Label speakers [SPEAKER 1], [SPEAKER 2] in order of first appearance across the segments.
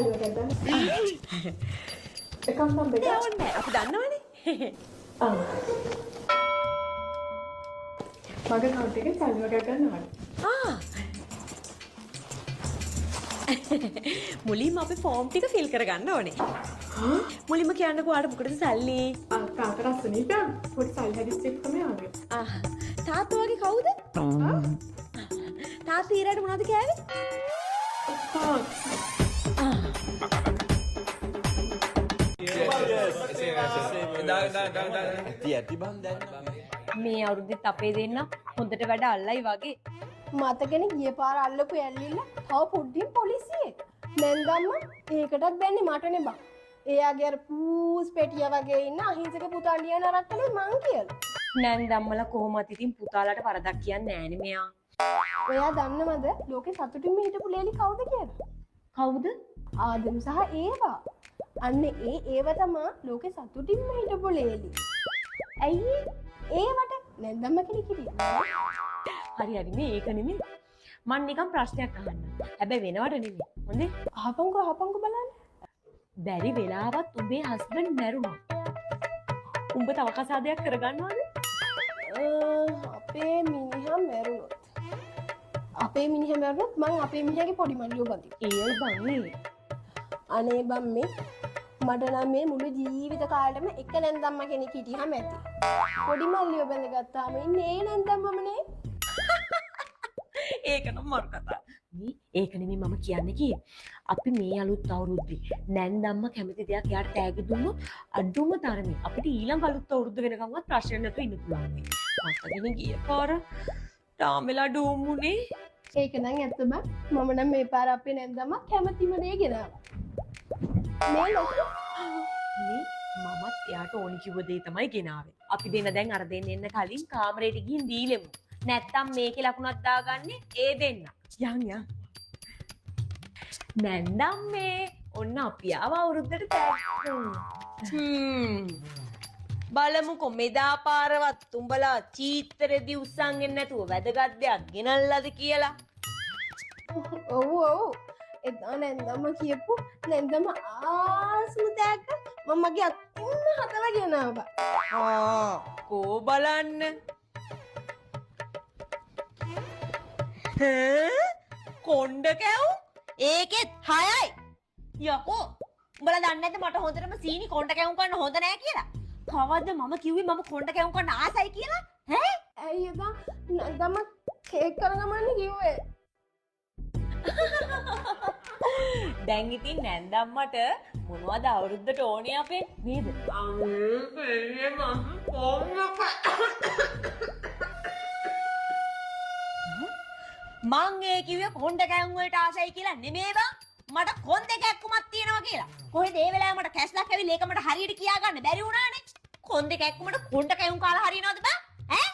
[SPEAKER 1] සල්ලි වලට ගන්න. එකම් සම්බෙක.
[SPEAKER 2] නෑ අපි දන්නවනේ.
[SPEAKER 1] ආ. මගේ account එකේ සල්ලි වලට ගන්නවා.
[SPEAKER 2] මුලින්ම අපි ෆෝම් ටික ෆිල් කරගන්න ඕනේ. මුලින්ම කියන්නකෝ ඔයාලට මොකටද සල්ලි?
[SPEAKER 1] තාත්තා රස්සනීපා පොඩි සල්ලි හැදිච්ච එකම ආවේ.
[SPEAKER 2] තාත්තා වගේ කවුද? තාත්තා ඊරාට මොනවද කෑවේ? මේ අවුරුද්දෙත් අපේ දෙන්න හොඳට වැඩ අල්ලයි වගේ.
[SPEAKER 3] මතකනේ ගිය පාර අල්ලපු ඇල්ලිල්ල තව පොඩ්ඩින් පොලිසියේ. නැන්දම්ම ඒකටත් බැන්නේ මටනේ බං. එයාගේ අර පූස් පෙටිය වගේ ඉන්න අහිංසක පුතාලිය නරක්කලේ මං කියලා.
[SPEAKER 2] නැන්දම්මලා කොහොමද ඉතින් පුතාලට වරදක් කියන්නේ නෑනේ මෙයා.
[SPEAKER 3] ඔයා දන්නවද ලෝකේ සතුටින්ම හිටපු ලේලි කවුද කියලා?
[SPEAKER 2] කවුද?
[SPEAKER 3] ආදම් සහ ඒවා. අන්න ඒව තමා ලෝකේ සතුටින්ම හිටපු ලේලි. ඇයි ඒවට නැන්දම්ම කෙනෙක් හිටියා.
[SPEAKER 2] හරි හරි මේ ඒක නෙමෙයි. මම නිකන් ප්‍රශ්නයක් අහන්න. හැබැයි වෙනවට නෙමෙයි. හොඳේ?
[SPEAKER 3] අහපන්කෝ බලන්න.
[SPEAKER 2] බැරි වෙලාවත් උඹේ හස්බන්ඩ් මැරුණා. උඹ තව කසාදයක් කරගන්නවද?
[SPEAKER 3] අපේ මිනිහා මැරුණොත්. අපේ මිනිහා මැරුණොත් මං අපේ මිනිහාගේ පොඩි මල්ලියෝ බඳිනවා.
[SPEAKER 2] ඒ බංනේ.
[SPEAKER 3] අනේ බම් මේ මට නම් මේ මුළු ජීවිත කාලෙම එක නැන්දම්ම කෙනෙක් හිටියාම ඇති. පොඩි මල්ලියෝ බඳගත්තාම ඉන්නේ ඒ නැන්දම්මමනේ.
[SPEAKER 2] ඒක නම් මරු කතා. මේ ඒක නෙමෙයි මම කියන්නේ කී. අපි මේ අලුත් අවුරුද්දේ නැන්දම්ම කැමති දෙයක් යාට තෑගි දුන්නොත් අඩුම තරමේ අපිට ඊළඟ අලුත් අවුරුද්ද වෙනකම්වත් ප්‍රශ්න නැතුව ඉන්න පුළුවන්. මතකනේ ගිය පාර තාමෙලා ඩෝමුනේ.
[SPEAKER 3] ඒක නම් ඇත්තම මම නම් මේ පාර අපේ නැන්දම්ම කැමතිම දේ ගෙනාවා. මේ ලොකු
[SPEAKER 2] මේ මමත් එයාට ඕනි කිව්ව දේ තමයි ගෙනාවේ. අපි දෙන්න දැන් අර දෙන්න එන්න කලින් කාමරේට ගිහින් දීලෙමු. නැත්තම් මේකේ ලකුණක් දාගන්නේ ඒ දෙන්න. යන්. නැන්දම් මේ ඔන්න අපි ආව අවුරුද්දට තෑග්ගු. බලමුකෝ මෙදා පාරවත් උඹලා චීත්තරෙදි උස්සන් එන්නේ නැතුව වැදගත් දෙයක් ගෙනල්ලාද කියලා.
[SPEAKER 3] ඔව්. එදා නැන්දම්ම කියපු නැන්දම ආස්ම තෑග්ග මම මගේ අතින් හදලා ගෙනාවා.
[SPEAKER 2] කෝ බලන්න. කොණ්ඩ කැව් ඒකෙත් 6යි. යකෝ උඹලා දන්නේ නැද්ද මට හොඳටම සීනි කොණ්ඩ කැවුම් කන්න හොඳ නෑ කියලා? කවද්ද මම කිව්වේ මම කොණ්ඩ කැවුම් කන්න ආසයි කියලා? ඈ
[SPEAKER 3] ඇයි එදා නැන්දම්ම කේක් කරගමන්නේ කිව්වේ?
[SPEAKER 2] දැන් ඉතින් නැන්දම්මට මොනවද අවුරුද්දට ඕනේ අපේ නේද? මං ඒ කිව්වේ කොණ්ඩ කැවුම් වලට ආසයි කියලා නෙමෙයි බං. මට කොන් දෙකක්කුමක් තියෙනවා කියලා. කොහෙද ඒ වෙලාවේ මට කැස්ලක් ඇවිල්ලා ඒක මට හරියට කියා ගන්න බැරි වුණානේ. කොන් දෙකක්කුමට කොණ්ඩ කැවුම් කාලා හරියනවද බං? ඈ?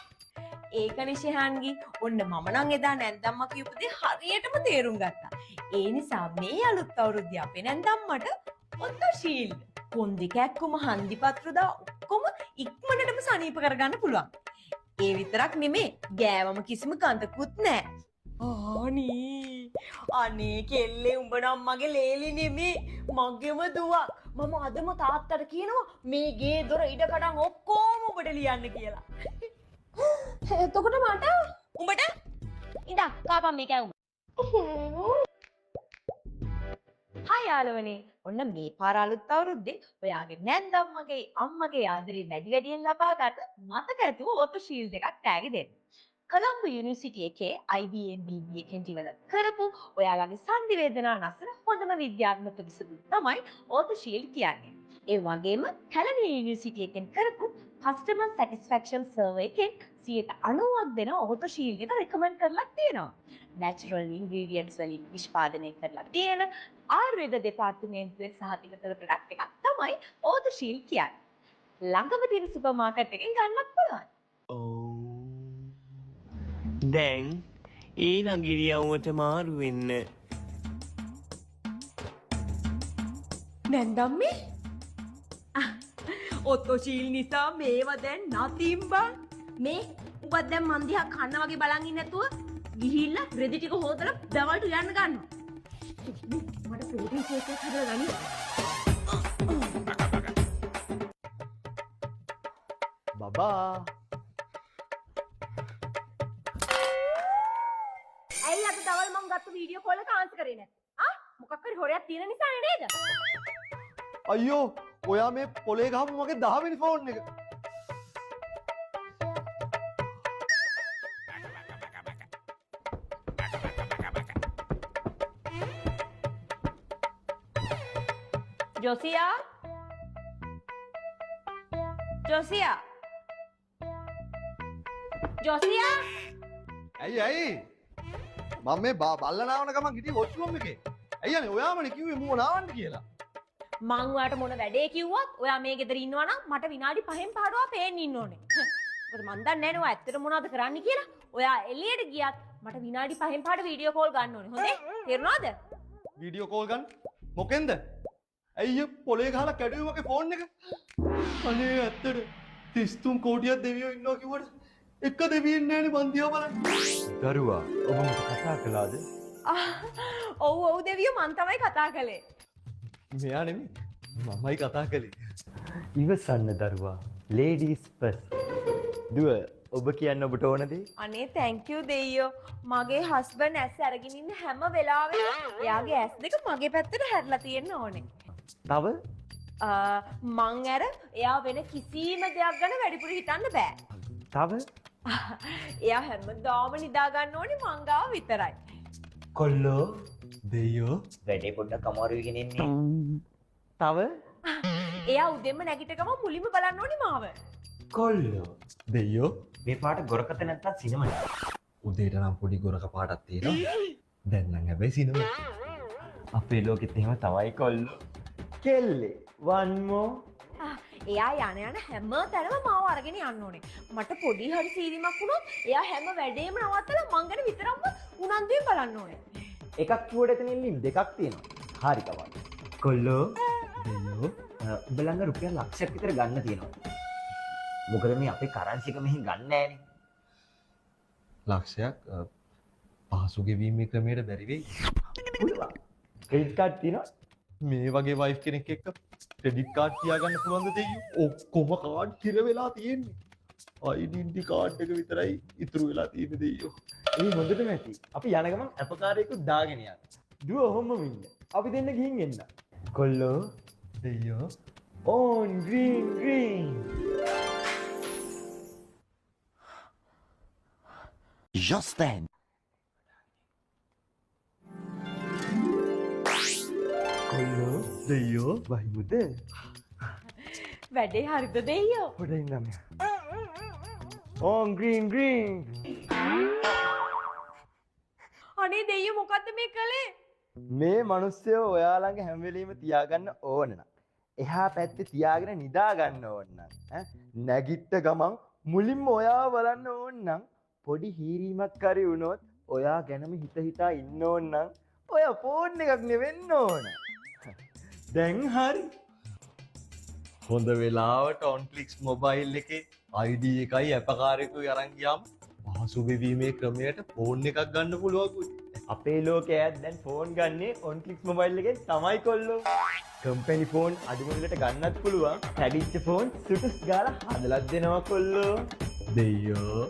[SPEAKER 2] ඒකනේ ශිහාන්ගි. ඔන්න මම නම් එදා නැන්දම්මා කියපු දේ හරියටම තේරුම් ගත්තා. ඒ නිසා මේ අලුත් අවුරුද්දේ අපේ නැන්දම්මට ඔත්තශීල් කොන් දෙකක්කුම හන්දිපත්‍ර ඔක්කොම ඉක්මනටම සනීප කරගන්න පුළුවන්. ඒ විතරක් නෙමේ ගෑවම කිසිම ගඳකුත් නැහැ. අනේ කෙල්ලේ උඹ නම් මගේ ලේලි නෙමේ මගේම දුවක්. මම අදම තාත්තට කියනවා මේ ගේ දොර ඉඩකඩම් ඔක්කොම ඔබට ලියන්න කියලා.
[SPEAKER 3] එතකොට මට
[SPEAKER 2] උඹට ඉඳන් කාපම් මේ කැවුම. හාය යාළුවනේ. ඔන්න මේ පාර අලුත් අවුරුද්දේ ඔයාගේ නැන්දම්මගේ අම්මගේ ආදරේ වැඩි වැඩියෙන් ලබා ගන්න මතක ඇතුව ඔතෝ ෂීල්ඩ් එකක් තෑගි දෙන්න. කොළඹ යුනිවර්සිටි එකේ IBM BB එකෙන් ඩෙවලොප් කරපු ඔයාලගේ සංනිවේදනා නසන හොඳම විද්‍යාත්මක විසඳුම තමයි ඔතෝ ෂීල්ඩ් කියන්නේ. ඒ වගේම කැලණිය යුනිවර්සිටි එකෙන් කරපු කස්ටමර් සැටිස්ෆැක්ෂන් සර්වේ එකෙන් 90ක් දෙන ඔතෝ ෂීල්ඩ් එක රෙකමන්ඩ් කරලා තියෙනවා. නැචරල් ඉන්ග්‍රීඩියන්ට්ස් වලින් නිෂ්පාදනය කරලා තියෙන ආයුර්වේද දෙපාර්තමේන්තුවේ සහතික කළ ප්‍රොඩක්ට් එකක් තමයි ඔතෝ ෂීල්ඩ් කියන්නේ. ළඟම තියෙන සුපර් මාකට් එකෙන් ගන්නත් පුළුවන්.
[SPEAKER 4] දැන් ඊළඟ ඉරියව්වට මාරු වෙන්න.
[SPEAKER 2] නැන්දම්මේ ඔතෝ ෂීල්ඩ් නිසා මේවා දැන් නතින් බං. මේ උඹත් දැන් මන් දිහා කන්න වගේ බලන් ඉන්නේ නැතුව ගිහිල්ලා රෙදි ටික හොදලා දවල්ට යන්න ගන්නවා. මට ප්‍රෝටීන් ෂේක් එකක් හදලා ගනි.
[SPEAKER 5] බබා
[SPEAKER 2] ඇයි අද දවල් මම ගත්ත වීඩියෝ කෝල් එක ආන්සර් කරේ නැත්තේ? මොකක් හරි හොරයක් තියෙන නිසා නේද?
[SPEAKER 5] අයියෝ ඔයා මේ පොලේ ගහපු මගේ 10 වෙනි ෆෝන් එක.
[SPEAKER 2] ජොසියා ජොසියා ජොසියා
[SPEAKER 5] ඇයි මම මේ බල්ලනාවන ගමන් හිටියේ වොච් රූම් එකේ. අයියනේ ඔයාමනේ කිව්වේ මූව නාවන්න කියලා.
[SPEAKER 2] මං ඔයාලට මොන වැඩේ කිව්වත් ඔයා මේ ගෙදර ඉන්නවා නම් මට විනාඩි 5න් පාඩුවා පේන්න ඉන්න ඕනේ. මොකද මන් දන්නේ නැහැ නේ ඔයා ඇත්තට මොනවද කරන්න කියලා. ඔයා එළියට ගියත් මට විනාඩි 5න් පාඩු වීඩියෝ කෝල් ගන්න ඕනේ. හොඳේ? තේරුණාද?
[SPEAKER 5] වීඩියෝ කෝල් ගන්න. මොකෙන්ද? අයියෝ පොලේ ගහලා කැඩුවේ මගේ ෆෝන් එක. අනේ ඇත්තට 33 කෝටියක් දෙවියෝ ඉන්නවා කිව්වට එක දෙවියෙක් නැහැනේ මන් දිහා බලන්න. දරුවා ඔබ මට කතා කළාද?
[SPEAKER 2] ඔව් ඔව් දෙවියෝ මං තමයි කතා කළේ.
[SPEAKER 5] මෙයා නෙමෙයි මමයි කතා කළේ. ඉවසන්න දරුවා. Ladies first. දුව ඔබ කියන්න ඔබට ඕන දේ?
[SPEAKER 2] අනේ thank you දෙයියෝ. මගේ හස්බන්ඩ් ඇස් අරගෙන ඉන්න හැම වෙලාවෙම එයාගේ ඇස් දෙක මගේ පැත්තට හැරිලා තියෙන්න ඕනේ.
[SPEAKER 5] තව
[SPEAKER 2] මං අර එයා වෙන කිසිම දෙයක් ගැන වැඩිපුර හිතන්න බෑ.
[SPEAKER 5] තව
[SPEAKER 2] එයා හැමදාම නිදා ගන්න ඕනේ මං ගාව විතරයි.
[SPEAKER 5] කොල්ලෝ දෙයියෝ
[SPEAKER 6] වැඩේ පොඩ්ඩක් අමාරුයි ගෙන ඉන්නේ.
[SPEAKER 5] තව
[SPEAKER 2] එයා උදෙන්ම නැගිට ගමන් මුලින්ම බලන්න ඕනේ මාව.
[SPEAKER 5] කොල්ලෝ දෙයියෝ
[SPEAKER 6] මේ පාට ගොරකත නැත්තම් සිනමයි.
[SPEAKER 5] උදේට නම් පොඩි ගොරක පාටක් තියෙනවා. දැන් නම් හැබැයි සිනම.
[SPEAKER 6] අපේ ලෝකෙත් එහෙම තමයි කොල්ලෝ.
[SPEAKER 5] කෙල්ලේ one more.
[SPEAKER 2] එයා යන හැම තැනම මාව අරගෙන යන්න ඕනේ. මට පොඩි හරි සීරීමක් වුණොත් එයා හැම වැඩේම නවත්තලා මං ගැන විතරක්ම උනන්දුවෙන් බලන්න ඕනේ.
[SPEAKER 6] එකක් කිව්වට එතන ඉල්ලීම් දෙකක් තියෙනවා. හරි කවන්න. කොල්ලෝ
[SPEAKER 5] දෙයියෝ
[SPEAKER 6] උඹ ළඟ රුපියල් ලක්ෂයක් විතර ගන්න තියෙනවා. මොකද මේ අපේ කරන්සි එක මෙහි ගන්න නෑනේ.
[SPEAKER 5] ලක්ෂයක් පහසු ගෙවීමේ ක්‍රමයට බැරි වෙයි.
[SPEAKER 6] ක්‍රෙඩිට් කාඩ් තියෙනවා.
[SPEAKER 5] මේ වගේ වයිෆ් කෙනෙක් එක්ක ක්‍රෙඩිට් කාඩ් තියාගන්න පුළුවන්ද දෙයියෝ? ඔක්කොම කාඩ් කිර වෙලා තියෙන්නේ. ඩෙන්ටි කාඩ් එක විතරයි ඉතුරු වෙලා තියෙන්නේ දෙයියෝ.
[SPEAKER 6] ඒ හොඳටම ඇති. අපි යන ගමන් අපකාරයෙකුත් දාගෙන යන්න. දුව ඔහොම ඉන්න. අපි දෙන්න ගිහින් එන්න. කොල්ලෝ
[SPEAKER 5] දෙයියෝ
[SPEAKER 6] on green green.
[SPEAKER 7] Just then,
[SPEAKER 6] කොල්ලෝ
[SPEAKER 5] දෙයියෝ
[SPEAKER 6] වහිමුද?
[SPEAKER 2] වැඩේ හරිද දෙයියෝ?
[SPEAKER 6] පොඩ ඉඳන් on green green.
[SPEAKER 2] අනේ දෙයියෝ මොකද්ද මේ කළේ?
[SPEAKER 6] මේ මිනිස්සුયો ඔයා ළඟ හැම වෙලෙම තියාගන්න ඕන නම් එහා පැත්තේ තියාගෙන නිදා ගන්න ඕන නම් නැගිට ගමන් මුලින්ම ඔයාව බලන්න ඕන නම් පොඩි හීරීමක් හරි වුණොත් ඔයා ගැනම හිත හිතා ඉන්න ඕන නම් ඔයා ෆෝන් එකක් නෙවෙන්න ඕන.
[SPEAKER 5] දැන් හරි. හොඳ වෙලාවට ඔන්ෆ්ලික්ස් මොබයිල් එකේ ID එකයි අපකාරයෙකුයි අරන් ගියාම පහසු වෙවීමේ ක්‍රමයට ෆෝන් එකක් ගන්න පුළුවන්.
[SPEAKER 6] අපේ ලෝකයේ දැන් ෆෝන් ගන්නේ ඔන්ක්ලික්ස් මොබයිල් එකෙන් තමයි කොල්ලෝ. කම්පැනි ෆෝන් අඩුමුලට ගන්නත් පුළුවන්. හැදිච්ච ෆෝන් සුටුස් ගාලා හදලා දෙනවා කොල්ලෝ.
[SPEAKER 5] දෙයියෝ